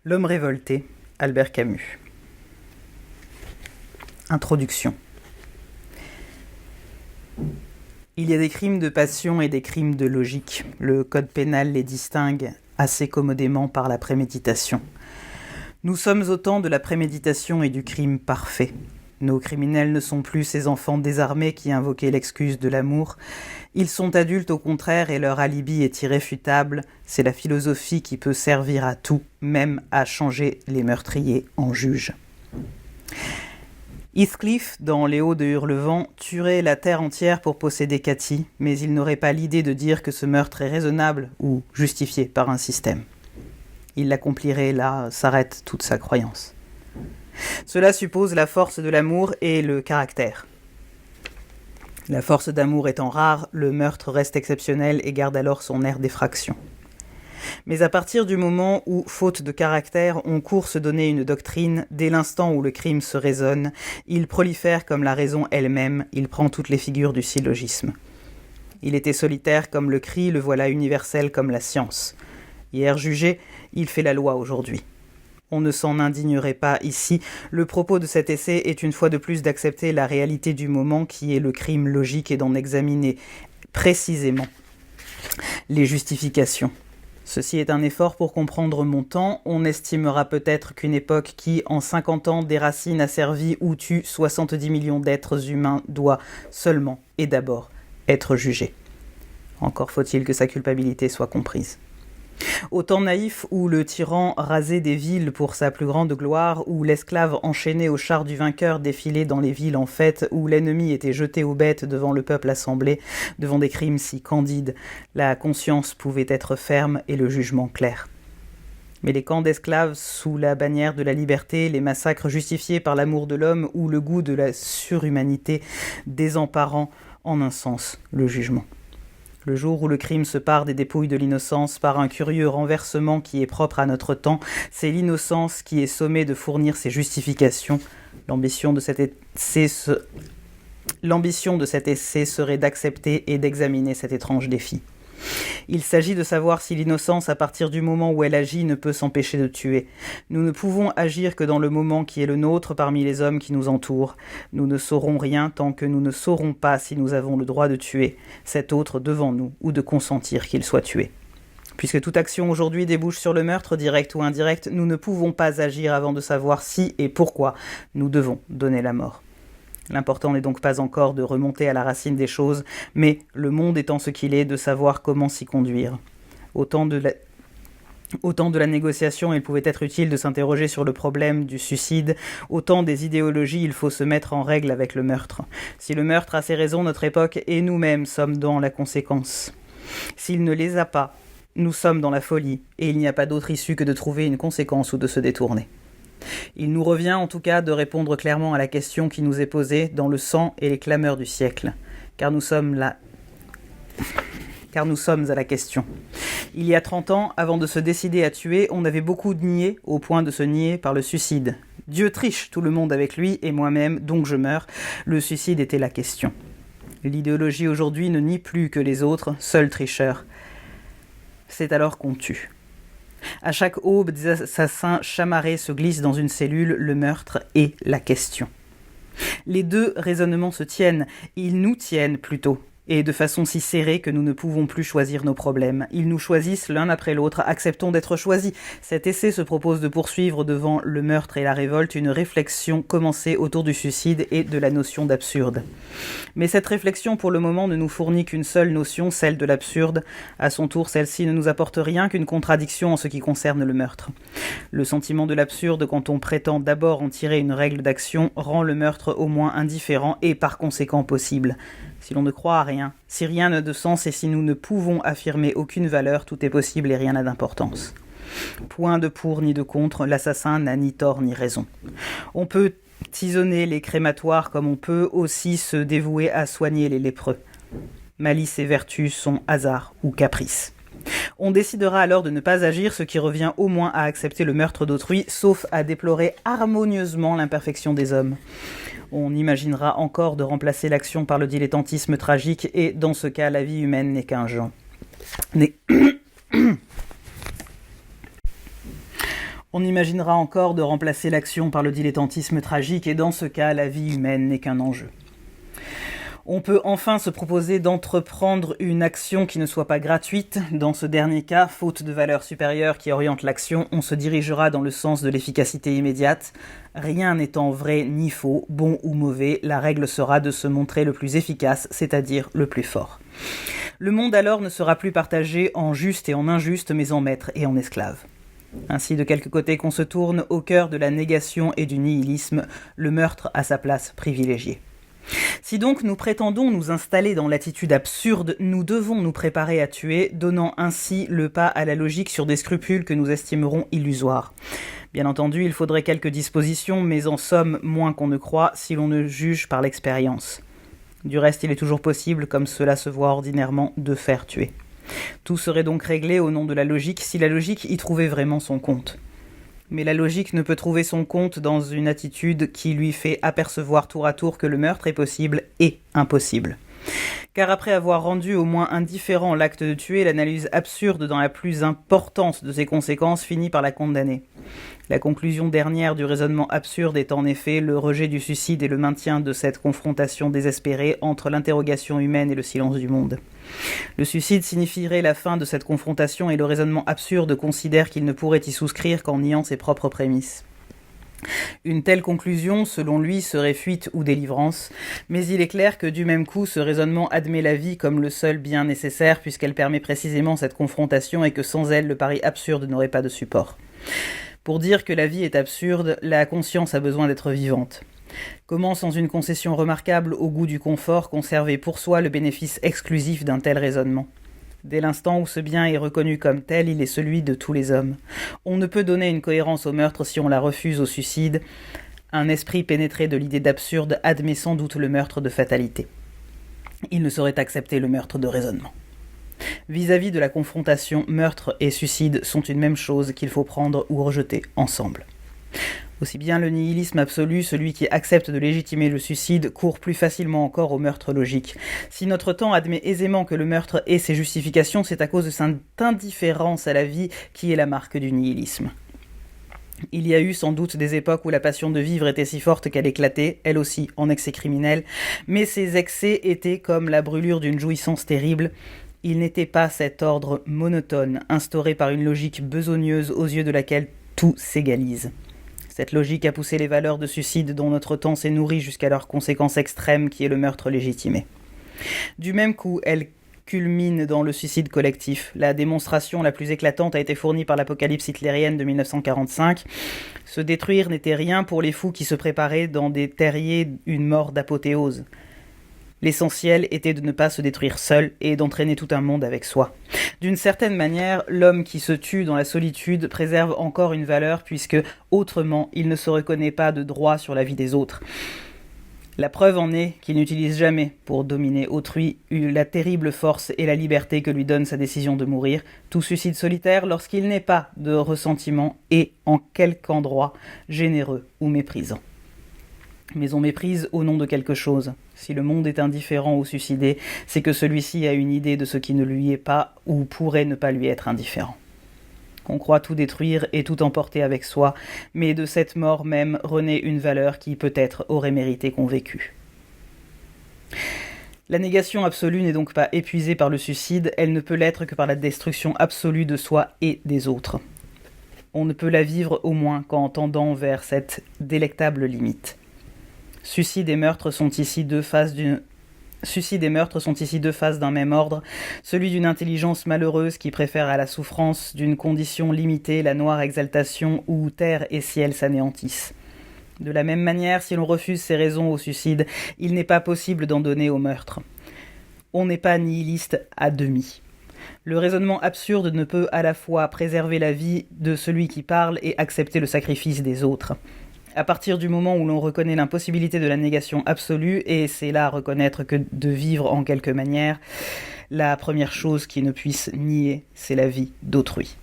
L'homme révolté, Albert Camus. Introduction. Il y a des crimes de passion et des crimes de logique. Le code pénal les distingue assez commodément par la préméditation. Nous sommes au temps de la préméditation et du crime parfait. Nos criminels ne sont plus ces enfants désarmés qui invoquaient l'excuse de l'amour. Ils sont adultes au contraire et leur alibi est irréfutable. C'est la philosophie qui peut servir à tout, même à changer les meurtriers en juges. Heathcliff, dans Les Hauts de Hurlevent, tuerait la terre entière pour posséder Cathy, mais il n'aurait pas l'idée de dire que ce meurtre est raisonnable ou justifié par un système. Il l'accomplirait, là s'arrête toute sa croyance. Cela suppose la force de l'amour et le caractère. La force d'amour étant rare, le meurtre reste exceptionnel et garde alors son air d'effraction. Mais à partir du moment où, faute de caractère, on court se donner une doctrine, dès l'instant où le crime se raisonne, il prolifère comme la raison elle-même, il prend toutes les figures du syllogisme. Il était solitaire comme le cri, le voilà universel comme la science. Hier jugé, il fait la loi aujourd'hui. On ne s'en indignerait pas ici. Le propos de cet essai est une fois de plus d'accepter la réalité du moment qui est le crime logique et d'en examiner précisément les justifications. Ceci est un effort pour comprendre mon temps. On estimera peut-être qu'une époque qui, en 50 ans, déracine, asservit ou tue 70 millions d'êtres humains doit seulement et d'abord être jugée. Encore faut-il que sa culpabilité soit comprise. Au temps naïf où le tyran rasait des villes pour sa plus grande gloire, où l'esclave enchaîné au char du vainqueur défilait dans les villes en fête, où l'ennemi était jeté aux bêtes devant le peuple assemblé, devant des crimes si candides, la conscience pouvait être ferme et le jugement clair. Mais les camps d'esclaves sous la bannière de la liberté, les massacres justifiés par l'amour de l'homme ou le goût de la surhumanité, désemparant en un sens le jugement. Le jour où le crime se pare des dépouilles de l'innocence par un curieux renversement qui est propre à notre temps, c'est l'innocence qui est sommée de fournir ses justifications. L'ambition de cet essai serait d'accepter et d'examiner cet étrange défi. Il s'agit de savoir si l'innocence, à partir du moment où elle agit, ne peut s'empêcher de tuer. Nous ne pouvons agir que dans le moment qui est le nôtre parmi les hommes qui nous entourent. Nous ne saurons rien tant que nous ne saurons pas si nous avons le droit de tuer cet autre devant nous ou de consentir qu'il soit tué. Puisque toute action aujourd'hui débouche sur le meurtre, direct ou indirect, nous ne pouvons pas agir avant de savoir si et pourquoi nous devons donner la mort. L'important n'est donc pas encore de remonter à la racine des choses, mais, le monde étant ce qu'il est, de savoir comment s'y conduire. Au temps de la négociation, il pouvait être utile de s'interroger sur le problème du suicide. Au temps des idéologies, il faut se mettre en règle avec le meurtre. Si le meurtre a ses raisons, notre époque et nous-mêmes sommes dans la conséquence. S'il ne les a pas, nous sommes dans la folie, et il n'y a pas d'autre issue que de trouver une conséquence ou de se détourner. Il nous revient en tout cas de répondre clairement à la question qui nous est posée dans le sang et les clameurs du siècle, car nous sommes à la question. Il y a 30 ans, avant de se décider à tuer, on avait beaucoup nié, au point de se nier par le suicide. Dieu triche, tout le monde avec lui, et moi-même, donc je meurs. Le suicide était la question. L'idéologie aujourd'hui ne nie plus que les autres, seuls tricheurs. C'est alors qu'on tue. À chaque aube, des assassins chamarrés se glissent dans une cellule, le meurtre est la question. Les deux raisonnements se tiennent, ils nous tiennent plutôt, et de façon si serrée que nous ne pouvons plus choisir nos problèmes. Ils nous choisissent l'un après l'autre, acceptons d'être choisis. Cet essai se propose de poursuivre devant le meurtre et la révolte une réflexion commencée autour du suicide et de la notion d'absurde. Mais cette réflexion pour le moment ne nous fournit qu'une seule notion, celle de l'absurde. À son tour, celle-ci ne nous apporte rien qu'une contradiction en ce qui concerne le meurtre. Le sentiment de l'absurde, quand on prétend d'abord en tirer une règle d'action, rend le meurtre au moins indifférent et par conséquent possible. Si l'on ne croit à rien, si rien n'a de sens et si nous ne pouvons affirmer aucune valeur, tout est possible et rien n'a d'importance. Point de pour ni de contre, l'assassin n'a ni tort ni raison. On peut tisonner les crématoires comme on peut aussi se dévouer à soigner les lépreux. Malice et vertu sont hasard ou caprice. On décidera alors de ne pas agir, ce qui revient au moins à accepter le meurtre d'autrui, sauf à déplorer harmonieusement l'imperfection des hommes. On imaginera encore de remplacer l'action par le dilettantisme tragique, et dans ce cas, la vie humaine n'est qu'un jeu. On imaginera encore de remplacer l'action par le dilettantisme tragique, et dans ce cas, la vie humaine n'est qu'un enjeu. On peut enfin se proposer d'entreprendre une action qui ne soit pas gratuite. Dans ce dernier cas, faute de valeur supérieure qui oriente l'action, on se dirigera dans le sens de l'efficacité immédiate. Rien n'étant vrai ni faux, bon ou mauvais, la règle sera de se montrer le plus efficace, c'est-à-dire le plus fort. Le monde alors ne sera plus partagé en juste et en injuste, mais en maître et en esclave. Ainsi, de quelque côté qu'on se tourne, au cœur de la négation et du nihilisme, le meurtre a sa place privilégiée. Si donc nous prétendons nous installer dans l'attitude absurde, nous devons nous préparer à tuer, donnant ainsi le pas à la logique sur des scrupules que nous estimerons illusoires. Bien entendu, il faudrait quelques dispositions, mais en somme moins qu'on ne croit si l'on ne juge par l'expérience. Du reste, il est toujours possible, comme cela se voit ordinairement, de faire tuer. Tout serait donc réglé au nom de la logique si la logique y trouvait vraiment son compte. Mais la logique ne peut trouver son compte dans une attitude qui lui fait apercevoir tour à tour que le meurtre est possible et impossible. Car après avoir rendu au moins indifférent l'acte de tuer, l'analyse absurde dans la plus importante de ses conséquences finit par la condamner. La conclusion dernière du raisonnement absurde est en effet le rejet du suicide et le maintien de cette confrontation désespérée entre l'interrogation humaine et le silence du monde. Le suicide signifierait la fin de cette confrontation et le raisonnement absurde considère qu'il ne pourrait y souscrire qu'en niant ses propres prémices. Une telle conclusion, selon lui, serait fuite ou délivrance, mais il est clair que du même coup, ce raisonnement admet la vie comme le seul bien nécessaire puisqu'elle permet précisément cette confrontation et que sans elle, le pari absurde n'aurait pas de support. Pour dire que la vie est absurde, la conscience a besoin d'être vivante. Comment, sans une concession remarquable au goût du confort, conserver pour soi le bénéfice exclusif d'un tel raisonnement ? Dès l'instant où ce bien est reconnu comme tel, il est celui de tous les hommes. On ne peut donner une cohérence au meurtre si on la refuse au suicide. Un esprit pénétré de l'idée d'absurde admet sans doute le meurtre de fatalité. Il ne saurait accepter le meurtre de raisonnement. Vis-à-vis de la confrontation, meurtre et suicide sont une même chose qu'il faut prendre ou rejeter ensemble. Aussi bien le nihilisme absolu, celui qui accepte de légitimer le suicide, court plus facilement encore au meurtre logique. Si notre temps admet aisément que le meurtre ait ses justifications, c'est à cause de cette indifférence à la vie qui est la marque du nihilisme. Il y a eu sans doute des époques où la passion de vivre était si forte qu'elle éclatait, elle aussi, en excès criminels, mais ces excès étaient comme la brûlure d'une jouissance terrible. Il n'était pas cet ordre monotone, instauré par une logique besogneuse aux yeux de laquelle tout s'égalise. Cette logique a poussé les valeurs de suicide dont notre temps s'est nourri jusqu'à leur conséquence extrême qui est le meurtre légitimé. Du même coup, elle culmine dans le suicide collectif. La démonstration la plus éclatante a été fournie par l'apocalypse hitlérienne de 1945. Se détruire n'était rien pour les fous qui se préparaient dans des terriers une mort d'apothéose. L'essentiel était de ne pas se détruire seul et d'entraîner tout un monde avec soi. D'une certaine manière, l'homme qui se tue dans la solitude préserve encore une valeur puisque, autrement, il ne se reconnaît pas de droit sur la vie des autres. La preuve en est qu'il n'utilise jamais, pour dominer autrui, la terrible force et la liberté que lui donne sa décision de mourir. Tout suicide solitaire, lorsqu'il n'est pas de ressentiment, est, en quelque endroit, généreux ou méprisant. Mais on méprise au nom de quelque chose. Si le monde est indifférent au suicidé, c'est que celui-ci a une idée de ce qui ne lui est pas ou pourrait ne pas lui être indifférent. On croit tout détruire et tout emporter avec soi, mais de cette mort même renaît une valeur qui peut-être aurait mérité qu'on vécût. La négation absolue n'est donc pas épuisée par le suicide, elle ne peut l'être que par la destruction absolue de soi et des autres. On ne peut la vivre au moins qu'en tendant vers cette délectable limite. Suicide et meurtre sont ici deux faces d'un même ordre, celui d'une intelligence malheureuse qui préfère à la souffrance d'une condition limitée la noire exaltation où terre et ciel s'anéantissent. De la même manière, si l'on refuse ces raisons au suicide, il n'est pas possible d'en donner au meurtre. On n'est pas nihiliste à demi. Le raisonnement absurde ne peut à la fois préserver la vie de celui qui parle et accepter le sacrifice des autres. À partir du moment où l'on reconnaît l'impossibilité de la négation absolue, et c'est là reconnaître que de vivre en quelque manière, la première chose qui ne puisse nier, c'est la vie d'autrui.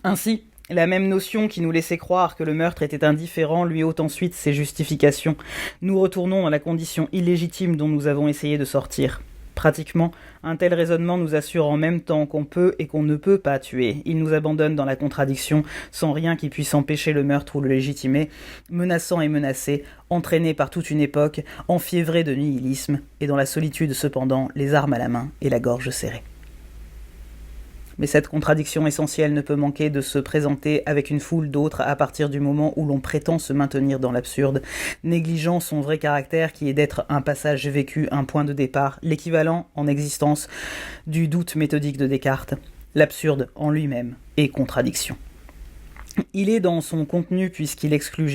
Ainsi, la même notion qui nous laissait croire que le meurtre était indifférent lui ôte ensuite ses justifications. Nous retournons dans la condition illégitime dont nous avons essayé de sortir. Pratiquement, un tel raisonnement nous assure en même temps qu'on peut et qu'on ne peut pas tuer. Il nous abandonne dans la contradiction, sans rien qui puisse empêcher le meurtre ou le légitimer, menaçant et menacé, entraîné par toute une époque, enfiévré de nihilisme, et dans la solitude cependant, les armes à la main et la gorge serrée. Mais cette contradiction essentielle ne peut manquer de se présenter avec une foule d'autres à partir du moment où l'on prétend se maintenir dans l'absurde, négligeant son vrai caractère qui est d'être un passage vécu, un point de départ, l'équivalent en existence du doute méthodique de Descartes. L'absurde en lui-même est contradiction. Il est dans son contenu puisqu'il exclut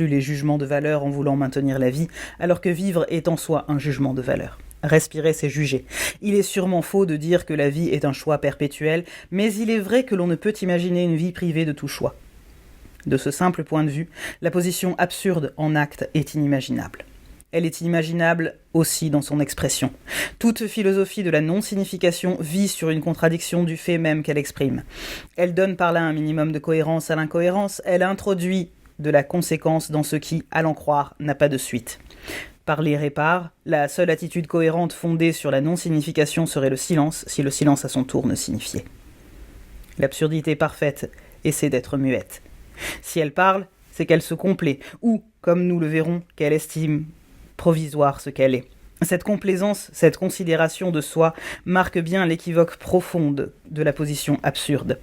les jugements de valeur en voulant maintenir la vie, alors que vivre est en soi un jugement de valeur. Respirer, c'est juger. Il est sûrement faux de dire que la vie est un choix perpétuel, mais il est vrai que l'on ne peut imaginer une vie privée de tout choix. De ce simple point de vue, la position absurde en acte est inimaginable. Elle est inimaginable aussi dans son expression. Toute philosophie de la non-signification vit sur une contradiction du fait même qu'elle exprime. Elle donne par là un minimum de cohérence à l'incohérence, elle introduit de la conséquence dans ce qui, à l'en croire, n'a pas de suite. Parler répare, la seule attitude cohérente fondée sur la non-signification serait le silence, si le silence à son tour ne signifiait. L'absurdité parfaite essaie d'être muette. Si elle parle, c'est qu'elle se complaît, ou, comme nous le verrons, qu'elle estime provisoire ce qu'elle est. Cette complaisance, cette considération de soi, marque bien l'équivoque profonde de la position absurde.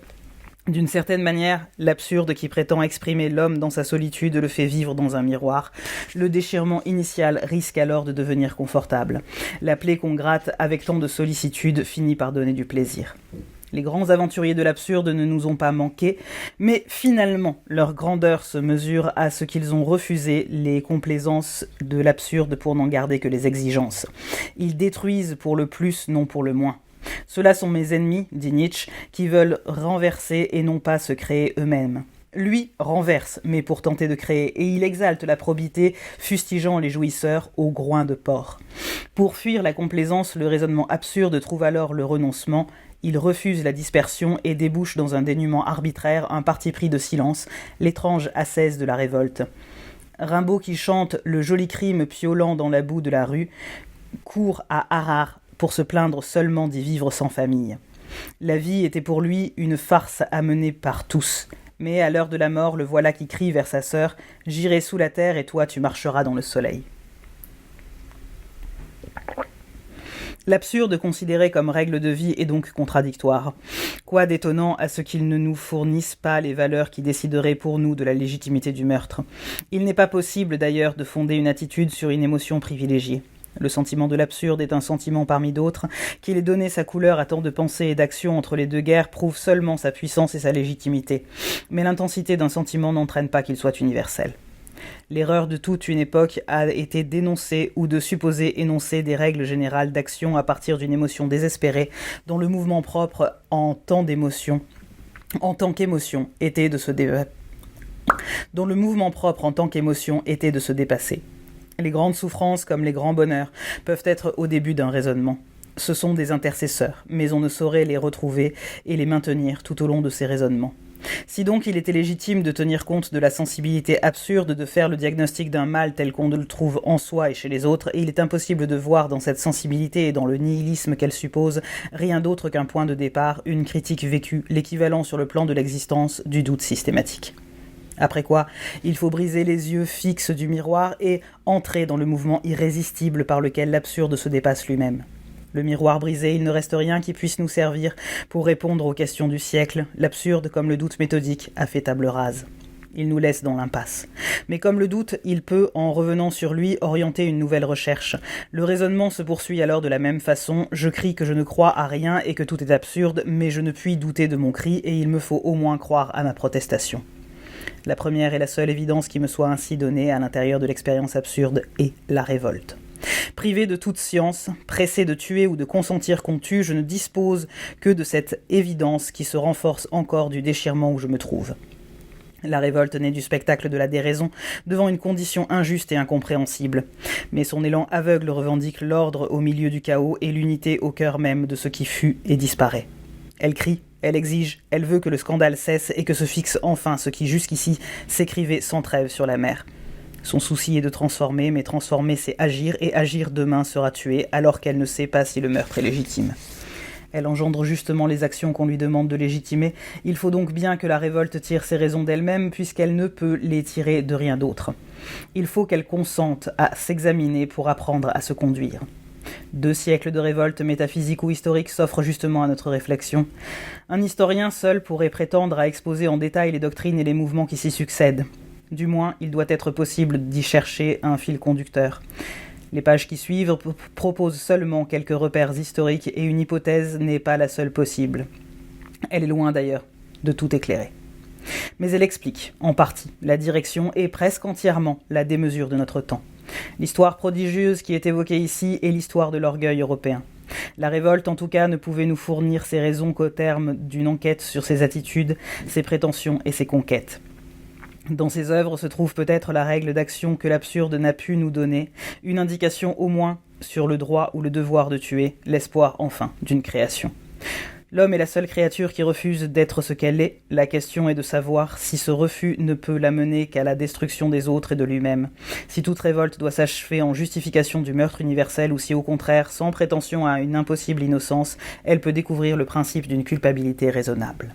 D'une certaine manière, l'absurde qui prétend exprimer l'homme dans sa solitude le fait vivre dans un miroir. Le déchirement initial risque alors de devenir confortable. La plaie qu'on gratte avec tant de sollicitude finit par donner du plaisir. Les grands aventuriers de l'absurde ne nous ont pas manqué, mais finalement, leur grandeur se mesure à ce qu'ils ont refusé les complaisances de l'absurde pour n'en garder que les exigences. Ils détruisent pour le plus, non pour le moins. Ceux-là sont mes ennemis, dit Nietzsche, qui veulent renverser et non pas se créer eux-mêmes. Lui renverse, mais pour tenter de créer, et il exalte la probité, fustigeant les jouisseurs au groin de porc. Pour fuir la complaisance, le raisonnement absurde trouve alors le renoncement. Il refuse la dispersion et débouche dans un dénuement arbitraire, un parti pris de silence, l'étrange ascèse de la révolte. Rimbaud qui chante le joli crime piolant dans la boue de la rue, court à Harare pour se plaindre seulement d'y vivre sans famille. La vie était pour lui une farce à mener par tous. Mais à l'heure de la mort, le voilà qui crie vers sa sœur « J'irai sous la terre et toi tu marcheras dans le soleil ». L'absurde considéré comme règle de vie est donc contradictoire. Quoi d'étonnant à ce qu'ils ne nous fournissent pas les valeurs qui décideraient pour nous de la légitimité du meurtre. Il n'est pas possible d'ailleurs de fonder une attitude sur une émotion privilégiée. Le sentiment de l'absurde est un sentiment parmi d'autres. Qu'il ait donné sa couleur à tant de pensées et d'actions entre les deux guerres prouve seulement sa puissance et sa légitimité. Mais l'intensité d'un sentiment n'entraîne pas qu'il soit universel. L'erreur de toute une époque a été d'énoncer ou de supposer énoncer des règles générales d'action à partir d'une émotion désespérée dont le mouvement propre en tant qu'émotion était de se dépasser. Les grandes souffrances comme les grands bonheurs peuvent être au début d'un raisonnement. Ce sont des intercesseurs, mais on ne saurait les retrouver et les maintenir tout au long de ces raisonnements. Si donc il était légitime de tenir compte de la sensibilité absurde, de faire le diagnostic d'un mal tel qu'on le trouve en soi et chez les autres, il est impossible de voir dans cette sensibilité et dans le nihilisme qu'elle suppose rien d'autre qu'un point de départ, une critique vécue, l'équivalent sur le plan de l'existence du doute systématique. Après quoi, il faut briser les yeux fixes du miroir et entrer dans le mouvement irrésistible par lequel l'absurde se dépasse lui-même. Le miroir brisé, il ne reste rien qui puisse nous servir pour répondre aux questions du siècle. L'absurde, comme le doute méthodique, a fait table rase. Il nous laisse dans l'impasse. Mais comme le doute, il peut, en revenant sur lui, orienter une nouvelle recherche. Le raisonnement se poursuit alors de la même façon. Je crie que je ne crois à rien et que tout est absurde, mais je ne puis douter de mon cri et il me faut au moins croire à ma protestation. La première et la seule évidence qui me soit ainsi donnée à l'intérieur de l'expérience absurde est la révolte. Privé de toute science, pressé de tuer ou de consentir qu'on tue, je ne dispose que de cette évidence qui se renforce encore du déchirement où je me trouve. La révolte naît du spectacle de la déraison devant une condition injuste et incompréhensible. Mais son élan aveugle revendique l'ordre au milieu du chaos et l'unité au cœur même de ce qui fut et disparaît. Elle crie, elle exige, elle veut que le scandale cesse et que se fixe enfin ce qui jusqu'ici s'écrivait sans trêve sur la mer. Son souci est de transformer, mais transformer c'est agir, et agir demain sera tuer, alors qu'elle ne sait pas si le meurtre est légitime. Elle engendre justement les actions qu'on lui demande de légitimer. Il faut donc bien que la révolte tire ses raisons d'elle-même, puisqu'elle ne peut les tirer de rien d'autre. Il faut qu'elle consente à s'examiner pour apprendre à se conduire. 2 siècles de révolte métaphysique ou historique s'offrent justement à notre réflexion. Un historien seul pourrait prétendre à exposer en détail les doctrines et les mouvements qui s'y succèdent. Du moins, il doit être possible d'y chercher un fil conducteur. Les pages qui suivent proposent seulement quelques repères historiques et une hypothèse n'est pas la seule possible. Elle est loin d'ailleurs de tout éclairer. Mais elle explique, en partie, la direction et presque entièrement la démesure de notre temps. L'histoire prodigieuse qui est évoquée ici est l'histoire de l'orgueil européen. La révolte, en tout cas, ne pouvait nous fournir ses raisons qu'au terme d'une enquête sur ses attitudes, ses prétentions et ses conquêtes. Dans ses œuvres se trouve peut-être la règle d'action que l'absurde n'a pu nous donner, une indication au moins sur le droit ou le devoir de tuer, l'espoir enfin d'une création. L'homme est la seule créature qui refuse d'être ce qu'elle est. La question est de savoir si ce refus ne peut l'amener qu'à la destruction des autres et de lui-même. Si toute révolte doit s'achever en justification du meurtre universel ou si au contraire, sans prétention à une impossible innocence, elle peut découvrir le principe d'une culpabilité raisonnable.